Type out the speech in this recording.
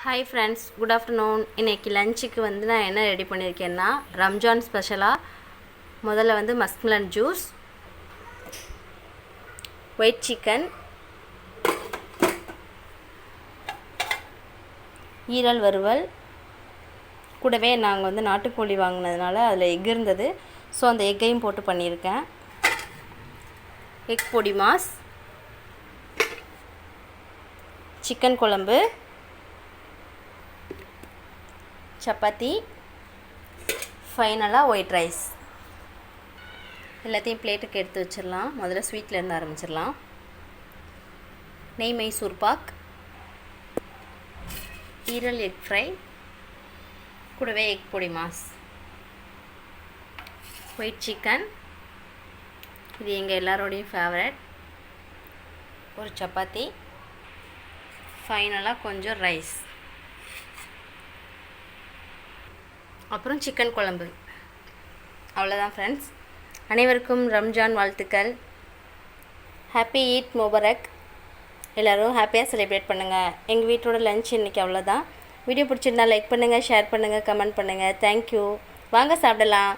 Hi friends, good afternoon. இன்னைக்கு லஞ்சுக்கு வந்து நான் என்ன ரெடி பண்ணியிருக்கேன்னா ரம்ஜான் ஸ்பெஷலாக முதல்ல வந்து மஸ்க்மெலன் ஜூஸ், ஒயிட் சிக்கன், ஈரல் வறுவல், கூடவே நாங்கள் வந்து நாட்டுக்கோழி வாங்கினதுனால அதில் எக் இருந்தது. ஸோ அந்த எக்கையும் போட்டு பண்ணியிருக்கேன். எக் பொடி மாஸ், சிக்கன் குழம்பு, சப்பாத்தி, ஃபைனலாக ஒயிட் ரைஸ். எல்லாத்தையும் பிளேட்டுக்கு எடுத்து வச்சிடலாம். முதல்ல ஸ்வீட்லேருந்து ஆரம்பிச்சிடலாம். நெய் மைசூர் பாக், ஈரல் எக் ஃப்ரை, கூடவே எக் பொடி மாஸ், ஒயிட் சிக்கன், இது எங்கள் எல்லாரோடையும் ஃபேவரட், ஒரு சப்பாத்தி, ஃபைனலாக கொஞ்சம் ரைஸ், அப்புறம் சிக்கன் குழம்பு. அவ்வளோதான் ஃப்ரெண்ட்ஸ். அனைவருக்கும் ரம்ஜான் வாழ்த்துக்கள். ஹாப்பி ஈத் முபரக். எல்லோரும் ஹாப்பியாக செலிப்ரேட் பண்ணுங்கள். எங்கள் வீட்டோட லஞ்ச் இன்றைக்கி அவ்வளோதான். வீடியோ பிடிச்சிருந்தா லைக் பண்ணுங்கள், ஷேர் பண்ணுங்கள், கமெண்ட் பண்ணுங்கள். தேங்க்யூ. வாங்க சாப்பிடலாம்.